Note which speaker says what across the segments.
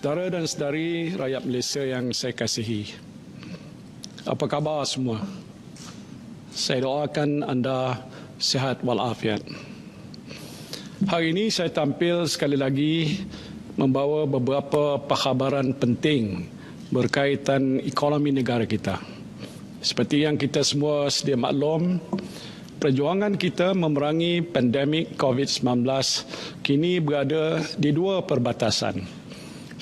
Speaker 1: Saudara dan saudari rakyat Malaysia yang saya kasihi, apa khabar semua? Saya doakan anda sihat walafiat. Hari ini saya tampil sekali lagi membawa beberapa perkhabaran penting berkaitan ekonomi negara kita. Seperti yang kita semua sedia maklum, perjuangan kita memerangi pandemik COVID-19 kini berada di dua perbatasan.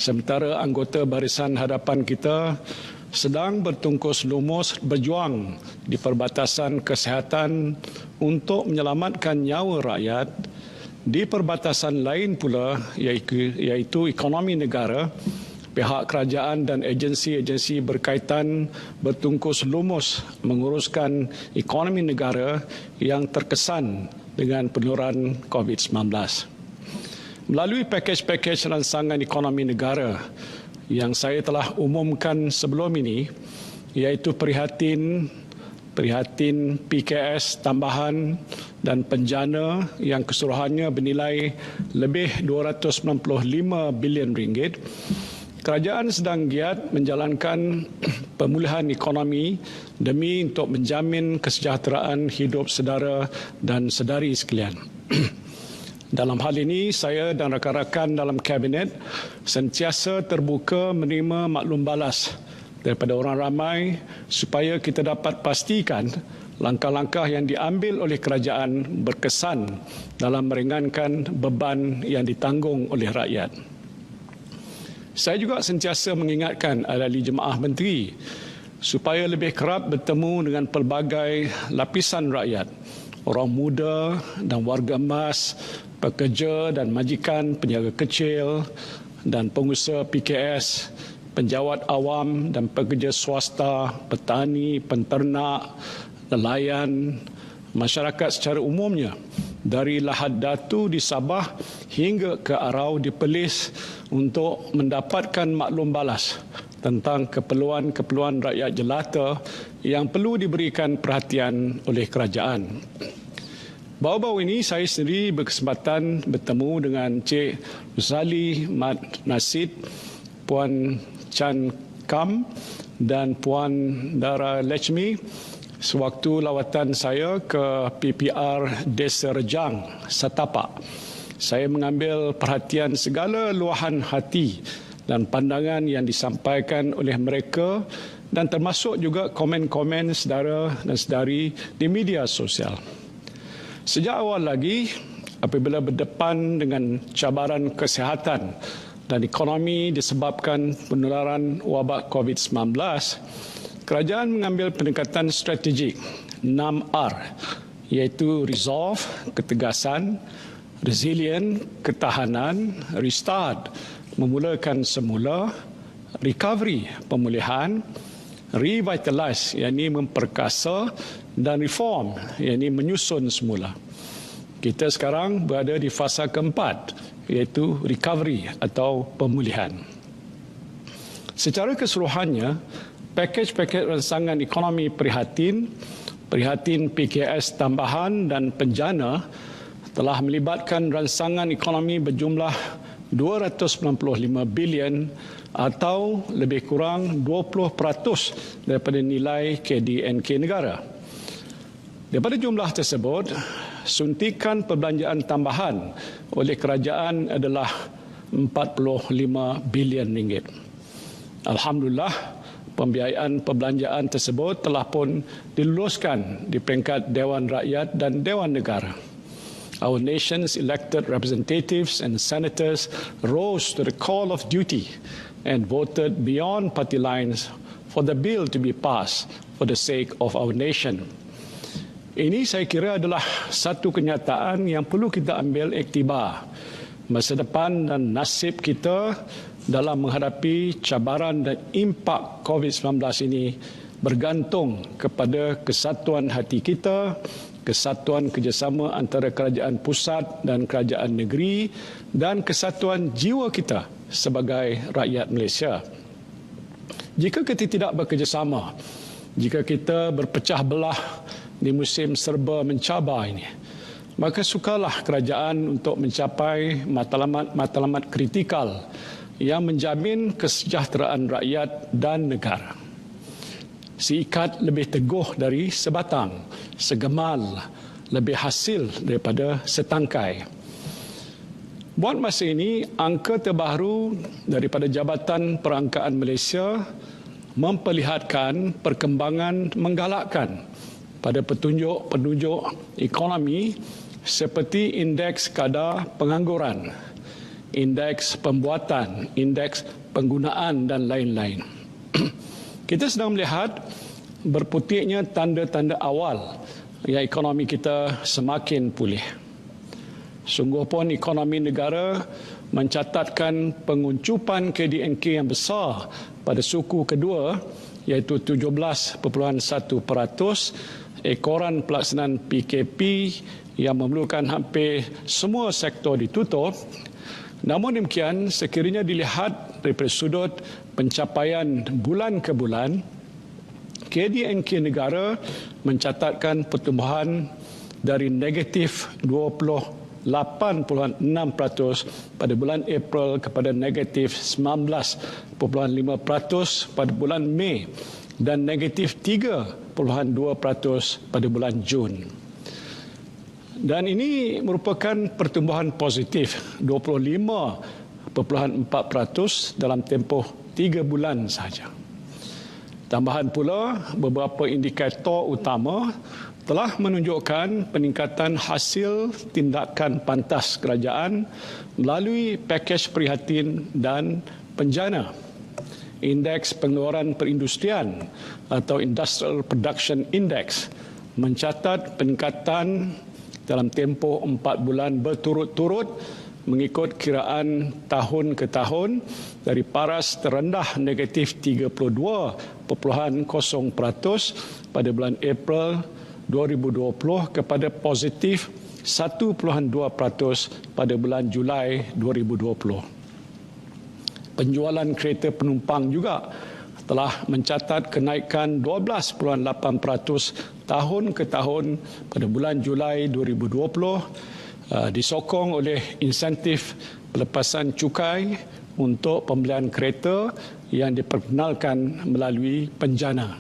Speaker 1: Sementara anggota Barisan Hadapan kita sedang bertungkus lumus berjuang di perbatasan kesihatan untuk menyelamatkan nyawa rakyat, di perbatasan lain pula iaitu ekonomi negara, pihak kerajaan dan agensi-agensi berkaitan bertungkus lumus menguruskan ekonomi negara yang terkesan dengan penularan COVID-19. Melalui pakej-pakej rancangan ekonomi negara yang saya telah umumkan sebelum ini, iaitu prihatin PKS tambahan dan penjana yang keseluruhannya bernilai lebih 295 bilion ringgit, kerajaan sedang giat menjalankan pemulihan ekonomi demi untuk menjamin kesejahteraan hidup saudara dan saudari sekalian. Dalam hal ini, saya dan rakan-rakan dalam Kabinet sentiasa terbuka menerima maklum balas daripada orang ramai supaya kita dapat pastikan langkah-langkah yang diambil oleh kerajaan berkesan dalam meringankan beban yang ditanggung oleh rakyat. Saya juga sentiasa mengingatkan ahli jemaah menteri supaya lebih kerap bertemu dengan pelbagai lapisan rakyat, orang muda dan warga emas, pekerja dan majikan, peniaga kecil dan pengusaha PKS, penjawat awam dan pekerja swasta, petani, penternak, nelayan, masyarakat secara umumnya dari Lahad Datu di Sabah hingga ke Arau di Perlis untuk mendapatkan maklum balas tentang keperluan-keperluan rakyat jelata yang perlu diberikan perhatian oleh kerajaan. Baru-baru ini saya sendiri berkesempatan bertemu dengan Cik Rosali Mat Nasid, Puan Chan Kam dan Puan Dara Lechmi sewaktu lawatan saya ke PPR Desa Rejang, Satapak. Saya mengambil perhatian segala luahan hati dan pandangan yang disampaikan oleh mereka dan termasuk juga komen-komen saudara dan saudari di media sosial. Sejak awal lagi, apabila berdepan dengan cabaran kesihatan dan ekonomi disebabkan penularan wabak COVID-19, kerajaan mengambil pendekatan strategik 6R, iaitu resolve, ketegasan, resilient, ketahanan, restart, memulakan semula, recovery, pemulihan, revitalize, yakni memperkasa, dan reform, yakni menyusun semula. Kita sekarang berada di fasa keempat, iaitu recovery atau pemulihan. Secara keseluruhannya, pakej-pakej rancangan ekonomi prihatin PKS tambahan dan penjana telah melibatkan rancangan ekonomi berjumlah 295 bilion atau lebih kurang 20% daripada nilai KDNK negara. Daripada jumlah tersebut, suntikan perbelanjaan tambahan oleh kerajaan adalah 45 bilion ringgit. Alhamdulillah, pembiayaan perbelanjaan tersebut telah pun diluluskan di peringkat Dewan Rakyat dan Dewan Negara. Our nation's elected representatives and senators rose to the call of duty and voted beyond party lines for the bill to be passed for the sake of our nation. Ini saya kira adalah satu kenyataan yang perlu kita ambil iktibar. Masa depan dan nasib kita dalam menghadapi cabaran dan impak COVID-19 ini bergantung kepada kesatuan hati kita, kesatuan kerjasama antara kerajaan pusat dan kerajaan negeri dan kesatuan jiwa kita sebagai rakyat Malaysia. Jika kita tidak bekerjasama, jika kita berpecah belah di musim serba mencabar ini, maka sukarlah kerajaan untuk mencapai matlamat-matlamat kritikal yang menjamin kesejahteraan rakyat dan negara. Seikat lebih teguh dari sebatang, segemal, lebih hasil daripada setangkai. Buat masa ini, angka terbaru daripada Jabatan Perangkaan Malaysia memperlihatkan perkembangan menggalakkan pada petunjuk-penunjuk ekonomi seperti indeks kadar pengangguran, indeks pembuatan, indeks penggunaan dan lain-lain. Kita sedang melihat berputiknya tanda-tanda awal yang ekonomi kita semakin pulih. Sungguh pun ekonomi negara mencatatkan penguncupan KDNK yang besar pada suku kedua iaitu 17.1%, ekoran pelaksanaan PKP yang memerlukan hampir semua sektor ditutup. Namun demikian, sekiranya dilihat daripada sudut pencapaian bulan ke bulan, KDNK negara mencatatkan pertumbuhan dari negatif 28.6% pada bulan April kepada negatif 19.5% pada bulan Mei dan negatif 3.2% pada bulan Jun. Dan ini merupakan pertumbuhan positif 25.4% dalam tempoh 3 bulan sahaja. Tambahan pula, beberapa indikator utama telah menunjukkan peningkatan hasil tindakan pantas kerajaan melalui pakej prihatin dan penjana. Indeks pengeluaran perindustrian atau Industrial Production Index mencatat peningkatan dalam tempoh 4 bulan berturut-turut mengikut kiraan tahun ke tahun dari paras terendah negatif 32.0% pada bulan April 2020 kepada positif 1.2% pada bulan Julai 2020. Penjualan kereta penumpang juga telah mencatat kenaikan 12.8% tahun ke tahun pada bulan Julai 2020 disokong oleh insentif pelepasan cukai untuk pembelian kereta yang diperkenalkan melalui penjana.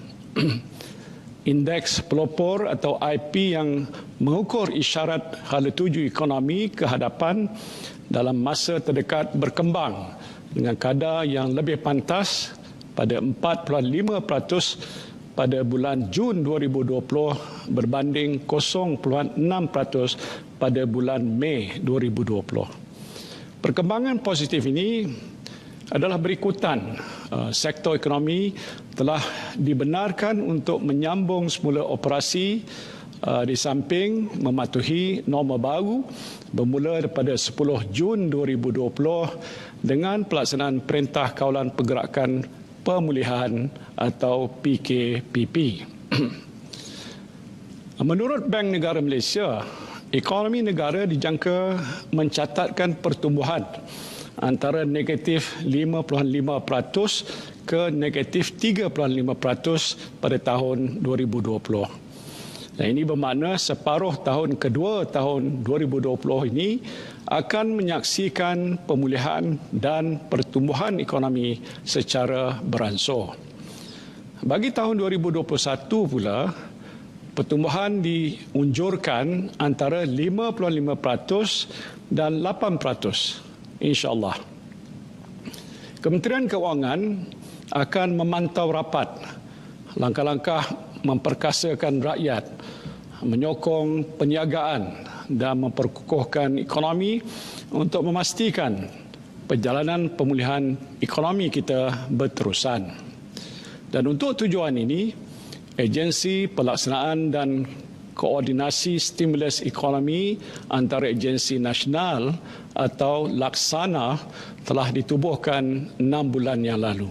Speaker 1: Indeks pelopor atau IP yang mengukur isyarat hala tuju ekonomi ke hadapan dalam masa terdekat berkembang dengan kadar yang lebih pantas pada 4.5% pada bulan Jun 2020 berbanding 0.6% pada bulan Mei 2020. Perkembangan positif ini adalah berikutan. Sektor ekonomi telah dibenarkan untuk menyambung semula operasi di samping mematuhi norma baru bermula daripada 10 Jun 2020 dengan pelaksanaan Perintah Kawalan Pergerakan Pemulihan atau PKPP. Menurut Bank Negara Malaysia, ekonomi negara dijangka mencatatkan pertumbuhan antara negatif 5.5% ke negatif 3.5% pada tahun 2020. Dan ini bermakna separuh tahun kedua tahun 2020 ini akan menyaksikan pemulihan dan pertumbuhan ekonomi secara beransur. Bagi tahun 2021 pula, pertumbuhan diunjurkan antara 5.5% dan 8%, insya-Allah. Kementerian Keuangan akan memantau rapat langkah-langkah memperkasakan rakyat, menyokong perniagaan dan memperkukuhkan ekonomi untuk memastikan perjalanan pemulihan ekonomi kita berterusan. Dan untuk tujuan ini, agensi pelaksanaan dan koordinasi stimulus ekonomi antara agensi nasional atau Laksana telah ditubuhkan 6 bulan yang lalu.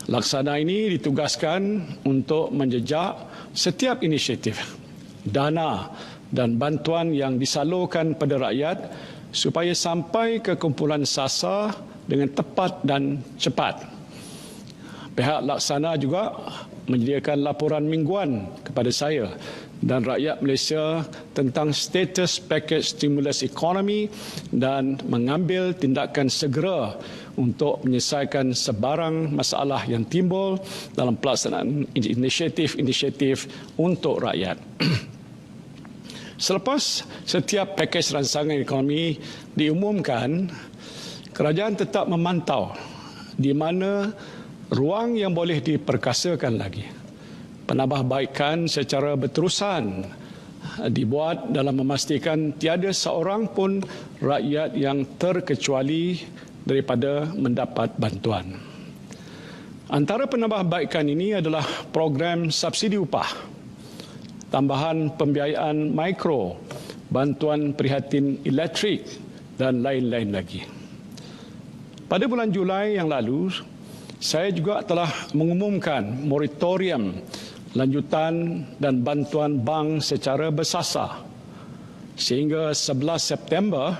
Speaker 1: Laksana ini ditugaskan untuk menjejak setiap inisiatif, dana dan bantuan yang disalurkan pada rakyat supaya sampai ke kumpulan sasar dengan tepat dan cepat. Pihak Laksana juga menyediakan laporan mingguan kepada saya dan rakyat Malaysia tentang status pakej stimulus ekonomi dan mengambil tindakan segera untuk menyelesaikan sebarang masalah yang timbul dalam pelaksanaan inisiatif-inisiatif untuk rakyat. Selepas setiap pakej rancangan ekonomi diumumkan, kerajaan tetap memantau di mana ruang yang boleh diperkasakan lagi. Penambahbaikan secara berterusan dibuat dalam memastikan tiada seorang pun rakyat yang terkecuali daripada mendapat bantuan. Antara penambahbaikan ini adalah program subsidi upah, tambahan pembiayaan mikro, bantuan prihatin elektrik dan lain-lain lagi. Pada bulan Julai yang lalu, saya juga telah mengumumkan moratorium lanjutan dan bantuan bank secara bersasar. Sehingga 11 September,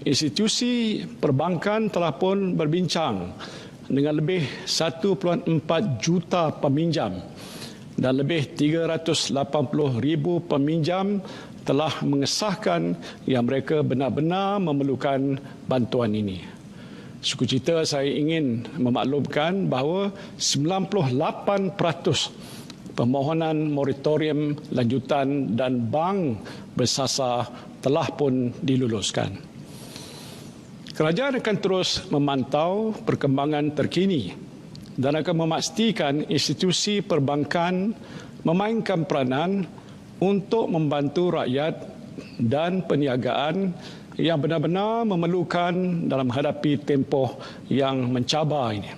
Speaker 1: institusi perbankan telah pun berbincang dengan lebih 1.4 juta peminjam dan lebih 380,000 peminjam telah mengesahkan yang mereka benar-benar memerlukan bantuan ini. Sukacita saya ingin memaklumkan bahawa 98% permohonan moratorium lanjutan dan bank bersasar telah pun diluluskan. Kerajaan akan terus memantau perkembangan terkini dan akan memastikan institusi perbankan memainkan peranan untuk membantu rakyat dan perniagaan yang benar-benar memerlukan dalam menghadapi tempoh yang mencabar ini.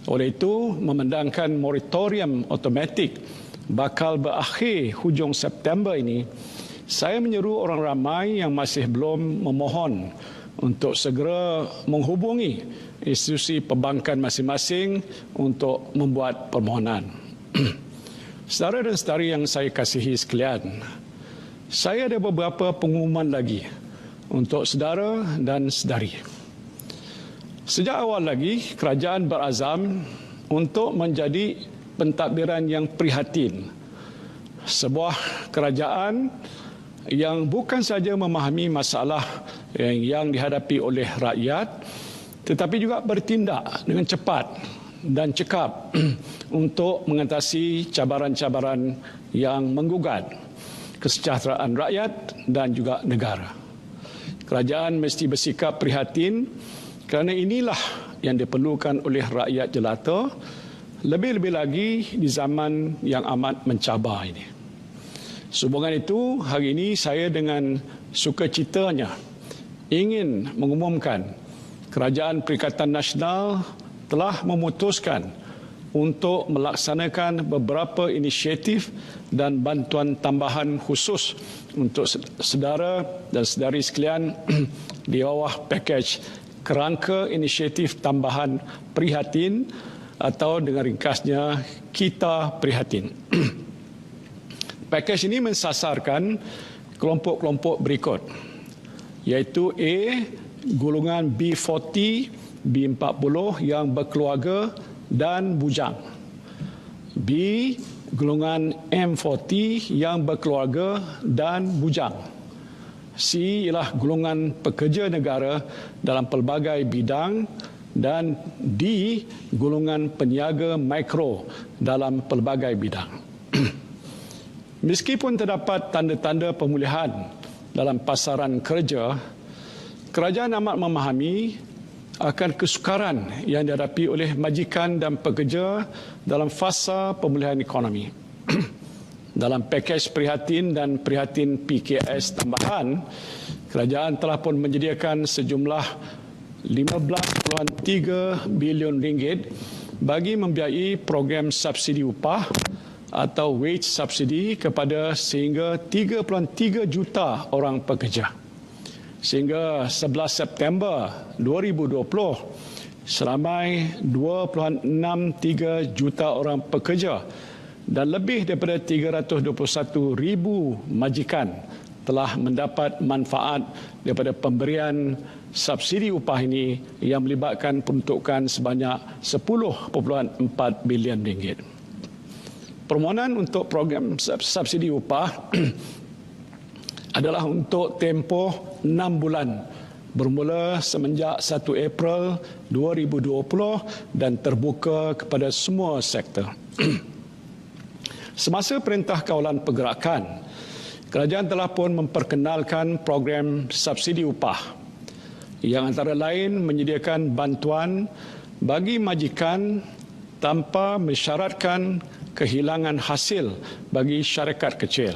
Speaker 1: Oleh itu, memandangkan moratorium automatik bakal berakhir hujung September ini, saya menyeru orang ramai yang masih belum memohon untuk segera menghubungi institusi perbankan masing-masing untuk membuat permohonan. Saudara dan saudari yang saya kasihi sekalian, saya ada beberapa pengumuman lagi untuk saudara dan saudari. Sejak awal lagi, kerajaan berazam untuk menjadi pentadbiran yang prihatin. Sebuah kerajaan yang bukan saja memahami masalah yang dihadapi oleh rakyat, tetapi juga bertindak dengan cepat dan cekap untuk mengatasi cabaran-cabaran yang menggugat kesejahteraan rakyat dan juga negara. Kerajaan mesti bersikap prihatin kerana inilah yang diperlukan oleh rakyat jelata, lebih-lebih lagi di zaman yang amat mencabar ini. Sehubungan itu, hari ini saya dengan sukacitanya ingin mengumumkan Kerajaan Perikatan Nasional telah memutuskan untuk melaksanakan beberapa inisiatif dan bantuan tambahan khusus untuk saudara dan saudari sekalian di bawah pakej kerangka inisiatif tambahan prihatin atau dengan ringkasnya Kita Prihatin. Pakej ini mensasarkan kelompok-kelompok berikut, iaitu A, golongan B40, B40 yang berkeluarga dan bujang. B, golongan M40 yang berkeluarga dan bujang. C ialah golongan pekerja negara dalam pelbagai bidang dan D, golongan peniaga mikro dalam pelbagai bidang. Meskipun terdapat tanda-tanda pemulihan dalam pasaran kerja, kerajaan amat memahami akan kesukaran yang dihadapi oleh majikan dan pekerja dalam fasa pemulihan ekonomi. Dalam pakej prihatin dan prihatin PKS tambahan, kerajaan telah pun menyediakan sejumlah 15.3 bilion ringgit bagi membiayai program subsidi upah atau wage subsidi kepada sehingga 3.3 juta orang pekerja. Sehingga 11 September 2020, seramai 2.63 juta orang pekerja dan lebih daripada 321,000 majikan telah mendapat manfaat daripada pemberian subsidi upah ini yang melibatkan peruntukan sebanyak 10.4 bilion ringgit. Permohonan untuk program subsidi upah adalah untuk tempoh 6 bulan bermula semenjak 1 April 2020 dan terbuka kepada semua sektor. Semasa Perintah Kawalan Pergerakan, kerajaan telah pun memperkenalkan program subsidi upah yang antara lain menyediakan bantuan bagi majikan tanpa mensyaratkan kehilangan hasil bagi syarikat kecil.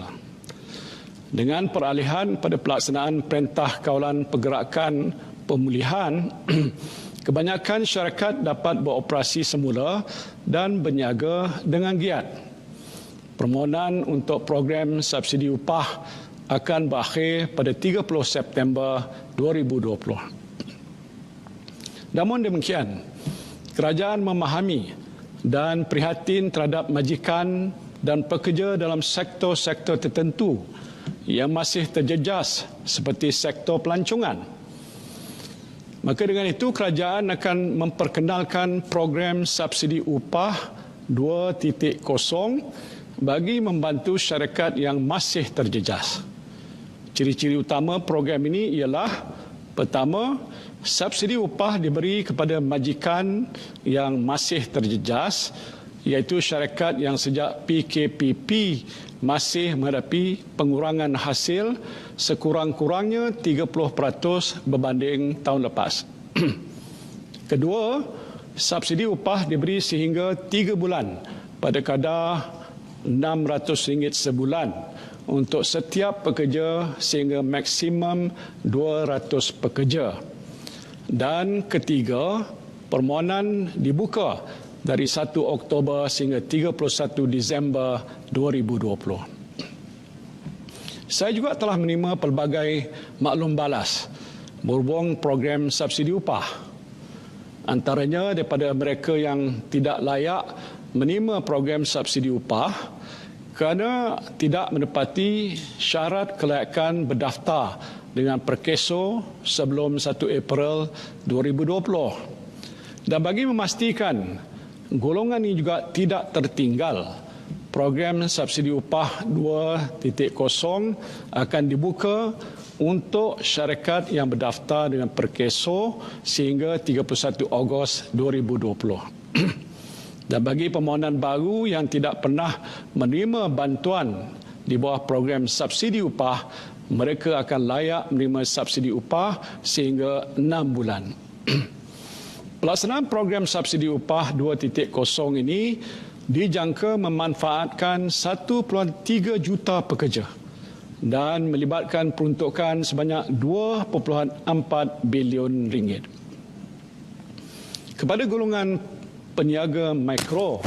Speaker 1: Dengan peralihan pada pelaksanaan Perintah Kawalan Pergerakan Pemulihan, kebanyakan syarikat dapat beroperasi semula dan berniaga dengan giat. Permohonan untuk program subsidi upah akan berakhir pada 30 September 2020. Namun demikian, kerajaan memahami dan prihatin terhadap majikan dan pekerja dalam sektor-sektor tertentu yang masih terjejas seperti sektor pelancongan. Maka dengan itu, kerajaan akan memperkenalkan program subsidi upah 2.0 bagi membantu syarikat yang masih terjejas. Ciri-ciri utama program ini ialah: pertama, subsidi upah diberi kepada majikan yang masih terjejas, iaitu syarikat yang sejak PKPP masih menghadapi pengurangan hasil sekurang-kurangnya 30% berbanding tahun lepas. Kedua, subsidi upah diberi sehingga 3 bulan pada kadar RM600 sebulan untuk setiap pekerja sehingga maksimum 200 pekerja. Dan ketiga, permohonan dibuka dari 1 Oktober sehingga 31 Disember 2020. Saya juga telah menerima pelbagai maklum balas berhubung program subsidi upah. Antaranya daripada mereka yang tidak layak menerima program subsidi upah kerana tidak menepati syarat kelayakan berdaftar dengan Perkeso sebelum 1 April 2020. Dan bagi memastikan golongan ini juga tidak tertinggal, program subsidi upah 2.0 akan dibuka untuk syarikat yang berdaftar dengan Perkeso sehingga 31 Ogos 2020. Dan bagi permohonan baru yang tidak pernah menerima bantuan di bawah program subsidi upah, mereka akan layak menerima subsidi upah sehingga 6 bulan. Pelaksanaan program subsidi upah 2.0 ini dijangka memanfaatkan 1.3 juta pekerja dan melibatkan peruntukan sebanyak RM2.4 bilion. Kepada golongan peniaga mikro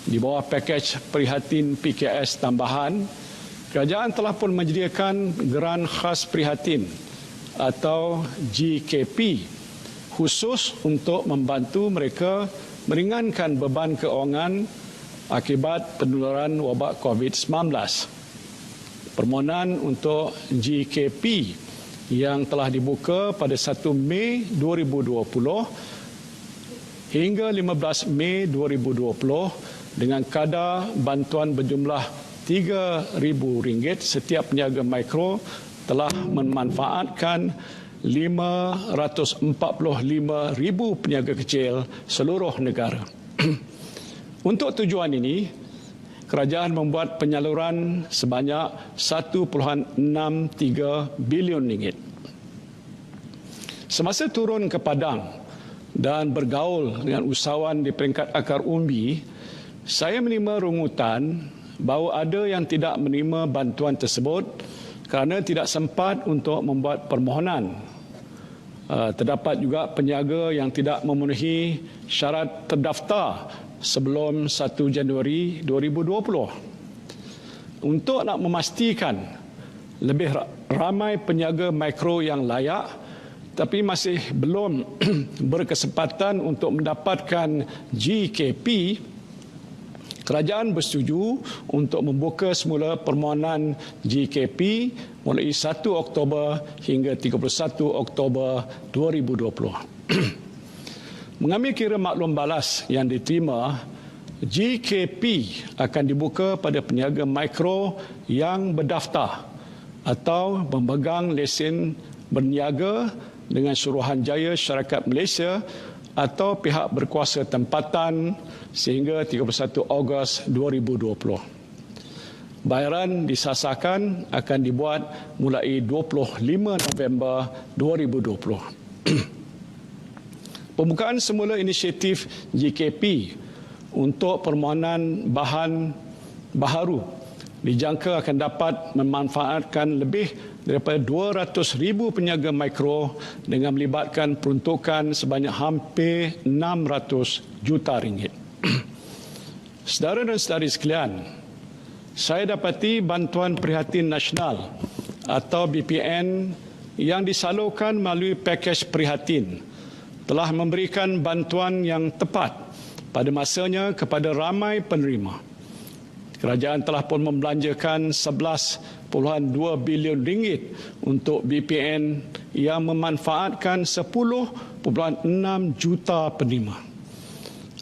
Speaker 1: di bawah pakej prihatin PKS tambahan, kerajaan telah pun menyediakan geran khas prihatin atau GKP khusus untuk membantu mereka meringankan beban keuangan akibat penularan wabak COVID-19. Permohonan untuk GKP yang telah dibuka pada 1 Mei 2020 hingga 15 Mei 2020 dengan kadar bantuan berjumlah RM3,000, setiap peniaga mikro telah memanfaatkan 545,000 peniaga kecil seluruh negara. Untuk tujuan ini, kerajaan membuat penyaluran sebanyak RM1.63 bilion. Semasa turun ke Padang dan bergaul dengan usahawan di peringkat akar umbi, saya menerima rungutan bahawa ada yang tidak menerima bantuan tersebut kerana tidak sempat untuk membuat permohonan. Terdapat juga peniaga yang tidak memenuhi syarat terdaftar sebelum 1 Januari 2020. Untuk nak memastikan lebih ramai peniaga mikro yang layak tapi masih belum berkesempatan untuk mendapatkan GKP, kerajaan bersetuju untuk membuka semula permohonan GKP mulai 1 Oktober hingga 31 Oktober 2020. Mengambil kira maklum balas yang diterima GKP akan dibuka pada peniaga mikro yang berdaftar atau memegang lesen berniaga dengan Suruhanjaya Syarikat Malaysia atau pihak berkuasa tempatan sehingga 31 Ogos 2020. Bayaran disasarkan akan dibuat mulai 25 November 2020. Pembukaan semula inisiatif GKP untuk permohonan bahan baharu dijangka akan dapat memanfaatkan lebih daripada 200,000 peniaga mikro dengan melibatkan peruntukan sebanyak hampir 600 juta ringgit. Saudara dan saudari sekalian, saya dapati Bantuan Prihatin Nasional atau BPN yang disalurkan melalui pakej Prihatin telah memberikan bantuan yang tepat pada masanya kepada ramai penerima. Kerajaan telah pun membelanjakan 11.2 bilion ringgit untuk BPN yang memanfaatkan 10.6 juta penerima.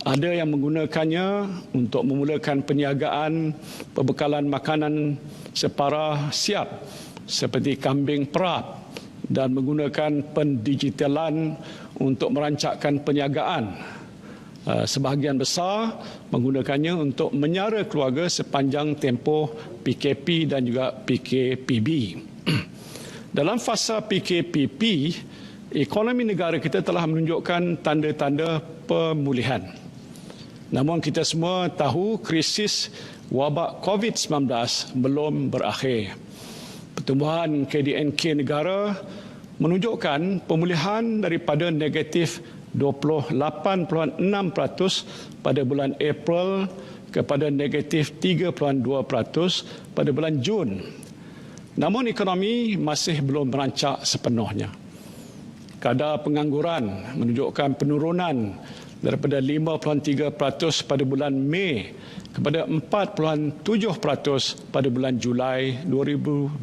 Speaker 1: Ada yang menggunakannya untuk memulakan perniagaan perbekalan makanan separa siap seperti kambing perap dan menggunakan pendigitalan untuk merancangkan perniagaan. Sebahagian besar menggunakannya untuk menyara keluarga sepanjang tempoh PKP dan juga PKPB. Dalam fasa PKPP, ekonomi negara kita telah menunjukkan tanda-tanda pemulihan. Namun kita semua tahu krisis wabak COVID-19 belum berakhir. Pertumbuhan KDNK negara menunjukkan pemulihan daripada negatif 28.6% pada bulan April kepada negatif 3.2% pada bulan Jun. Namun ekonomi masih belum merancak sepenuhnya. Kadar pengangguran menunjukkan penurunan daripada 5.3% pada bulan Mei kepada 4.7% pada bulan Julai 2020.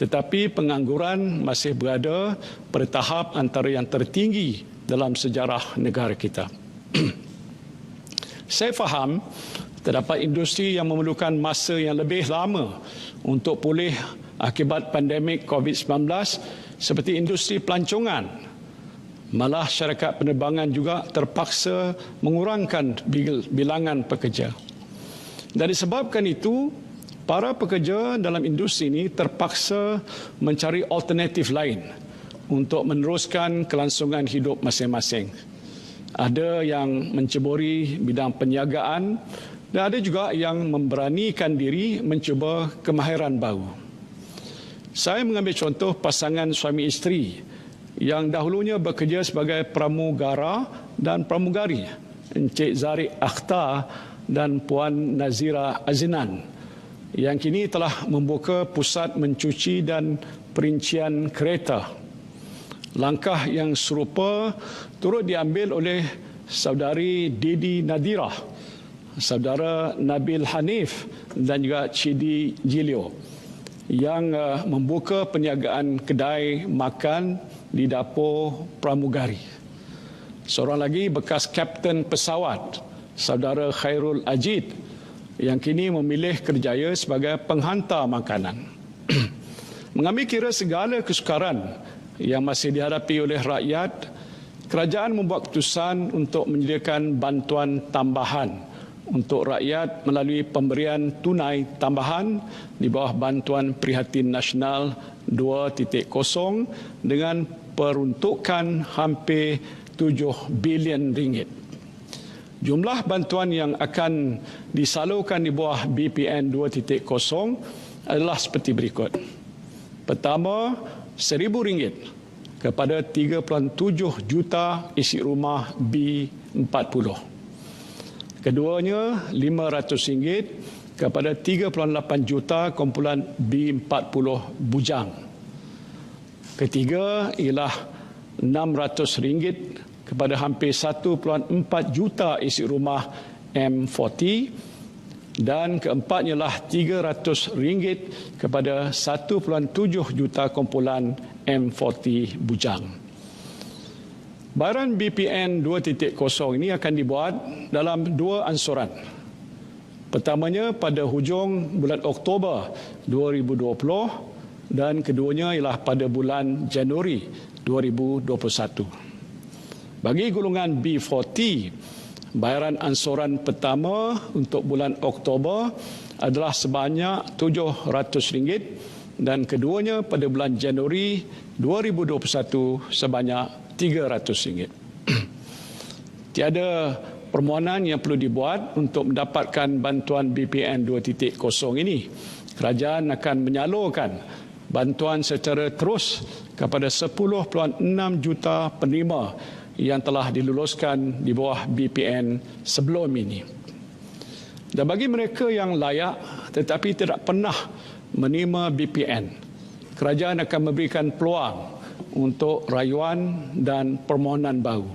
Speaker 1: Tetapi pengangguran masih berada pada tahap antara yang tertinggi dalam sejarah negara kita. Saya faham terdapat industri yang memerlukan masa yang lebih lama untuk pulih akibat pandemik COVID-19 seperti industri pelancongan. Malah syarikat penerbangan juga terpaksa mengurangkan bilangan pekerja. Dan disebabkan itu, para pekerja dalam industri ini terpaksa mencari alternatif lain untuk meneruskan kelangsungan hidup masing-masing. Ada yang menceburi bidang perniagaan dan ada juga yang memberanikan diri mencuba kemahiran baru. Saya mengambil contoh pasangan suami isteri yang dahulunya bekerja sebagai pramugara dan pramugari, Encik Zarik Akhtar dan Puan Nazira Azinan, yang kini telah membuka pusat mencuci dan perincian kereta. Langkah yang serupa turut diambil oleh saudari Didi Nadira, saudara Nabil Hanif dan juga Cidi Jilio yang membuka perniagaan kedai makan di dapur pramugari. Seorang lagi bekas kapten pesawat, saudara Khairul Ajid, yang kini memilih kerjaya sebagai penghantar makanan. Mengambil kira segala kesukaran yang masih dihadapi oleh rakyat, kerajaan membuat keputusan untuk menyediakan bantuan tambahan untuk rakyat melalui pemberian tunai tambahan di bawah Bantuan Prihatin Nasional 2.0 dengan peruntukan hampir 7 bilion ringgit. Jumlah bantuan yang akan disalurkan di bawah BPN 2.0 adalah seperti berikut. Pertama, RM1,000 kepada 3.7 juta isi rumah B40. Keduanya, RM500 kepada 3.8 juta kumpulan B40 bujang. Ketiga ialah RM600 kepada hampir 1.4 juta isi rumah M40 dan keempatnya ialah RM300 kepada 1.7 juta kumpulan M40 bujang. Bayaran BPN 2.0 ini akan dibuat dalam dua ansuran. Pertamanya pada hujung bulan Oktober 2020 dan keduanya ialah pada bulan Januari 2021. Bagi golongan B40, bayaran ansuran pertama untuk bulan Oktober adalah sebanyak RM700 dan keduanya pada bulan Januari 2021 sebanyak RM300. Tiada permohonan yang perlu dibuat untuk mendapatkan bantuan BPN 2.0 ini. Kerajaan akan menyalurkan bantuan secara terus kepada 10.6 juta penerima yang telah diluluskan di bawah BPN sebelum ini. Dan bagi mereka yang layak tetapi tidak pernah menerima BPN, kerajaan akan memberikan peluang untuk rayuan dan permohonan baru.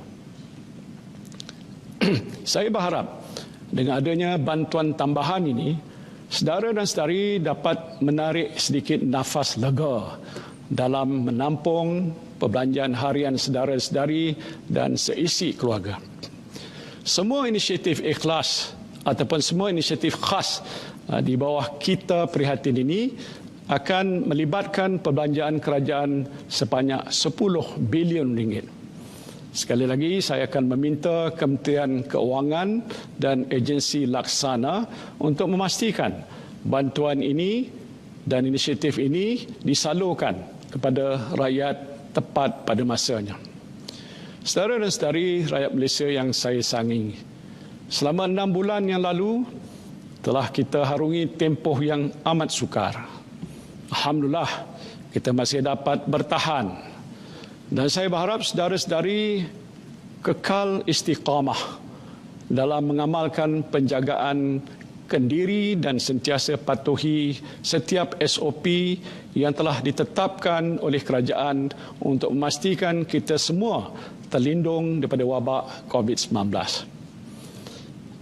Speaker 1: Saya berharap dengan adanya bantuan tambahan ini, saudara dan saudari dapat menarik sedikit nafas lega dalam menampung perbelanjaan harian saudara-saudari dan seisi keluarga. Semua inisiatif ikhlas ataupun semua inisiatif khas di bawah Kita Prihatin ini akan melibatkan perbelanjaan kerajaan sebanyak RM10 bilion. Sekali lagi, saya akan meminta Kementerian Keuangan dan agensi laksana untuk memastikan bantuan ini dan inisiatif ini disalurkan kepada rakyat tepat pada masanya. Saudara dan saudari rakyat Malaysia yang saya sayangi, selama 6 bulan yang lalu telah kita harungi tempoh yang amat sukar. Alhamdulillah, kita masih dapat bertahan. Dan saya berharap saudara-saudari kekal istiqamah dalam mengamalkan penjagaan kendiri dan sentiasa patuhi setiap SOP yang telah ditetapkan oleh kerajaan untuk memastikan kita semua terlindung daripada wabak COVID-19.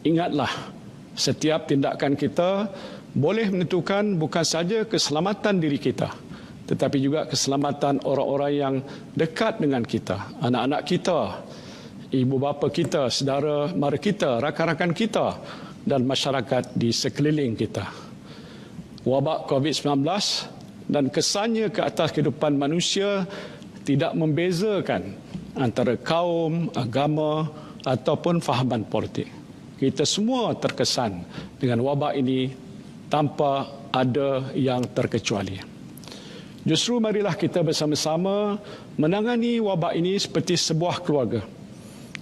Speaker 1: Ingatlah, setiap tindakan kita boleh menentukan bukan saja keselamatan diri kita, tetapi juga keselamatan orang-orang yang dekat dengan kita, anak-anak kita, ibu bapa kita, saudara mara kita, rakan-rakan kita dan masyarakat di sekeliling kita. Wabak COVID-19 dan kesannya ke atas kehidupan manusia tidak membezakan antara kaum, agama ataupun fahaman politik. Kita semua terkesan dengan wabak ini tanpa ada yang terkecuali. Justru marilah kita bersama-sama menangani wabak ini seperti sebuah keluarga.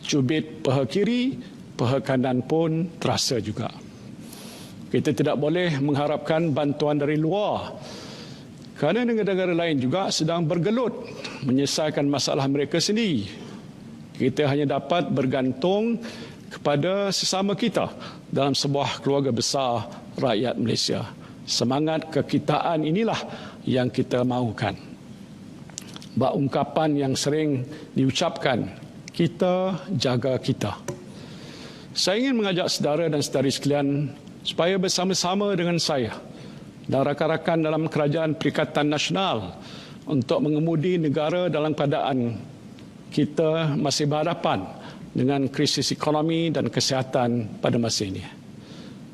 Speaker 1: Cubit paha kiri, paha kanan pun terasa juga. Kita tidak boleh mengharapkan bantuan dari luar, kerana negara-negara lain juga sedang bergelut menyelesaikan masalah mereka sendiri. Kita hanya dapat bergantung kepada sesama kita dalam sebuah keluarga besar rakyat Malaysia. Semangat kekitaan inilah yang kita mahukan. Bak ungkapan yang sering diucapkan, kita jaga kita. Saya ingin mengajak saudara dan saudari sekalian supaya bersama-sama dengan saya dan rakan-rakan dalam Kerajaan Perikatan Nasional untuk mengemudi negara dalam keadaan kita masih berhadapan dengan krisis ekonomi dan kesihatan pada masa ini.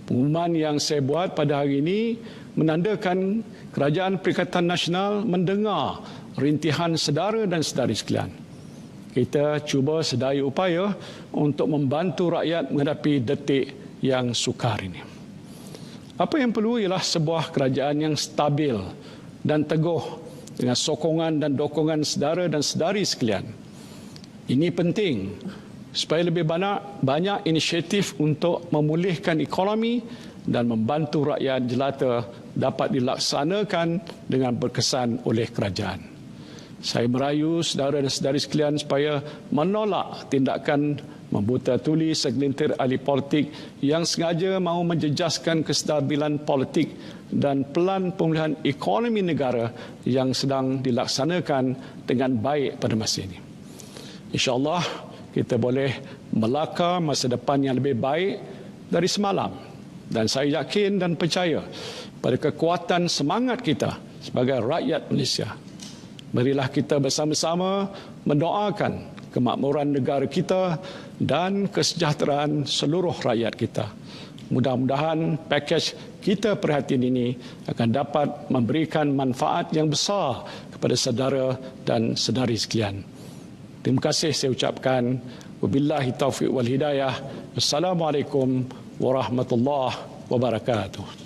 Speaker 1: Pengumuman yang saya buat pada hari ini menandakan Kerajaan Perikatan Nasional mendengar rintihan saudara dan saudari sekalian. Kita cuba sedaya upaya untuk membantu rakyat menghadapi detik yang sukar ini. Apa yang perlu ialah sebuah kerajaan yang stabil dan teguh dengan sokongan dan dokongan saudara dan saudari sekalian. Ini penting supaya lebih banyak inisiatif untuk memulihkan ekonomi dan membantu rakyat jelata dapat dilaksanakan dengan berkesan oleh kerajaan. Saya merayu saudara dan saudari sekalian supaya menolak tindakan membuta tuli segelintir ahli politik yang sengaja mahu menjejaskan kestabilan politik dan pelan pemulihan ekonomi negara yang sedang dilaksanakan dengan baik pada masa ini. InsyaAllah kita boleh melakar masa depan yang lebih baik dari semalam. Dan saya yakin dan percaya pada kekuatan semangat kita sebagai rakyat Malaysia. Marilah kita bersama-sama mendoakan kemakmuran negara kita dan kesejahteraan seluruh rakyat kita. Mudah-mudahan pakej Kita Prihatin ini akan dapat memberikan manfaat yang besar kepada saudara dan saudari sekalian. Terima kasih saya ucapkan. Wabillahi taufiq wal hidayah. Assalamualaikum warahmatullahi wabarakatuh.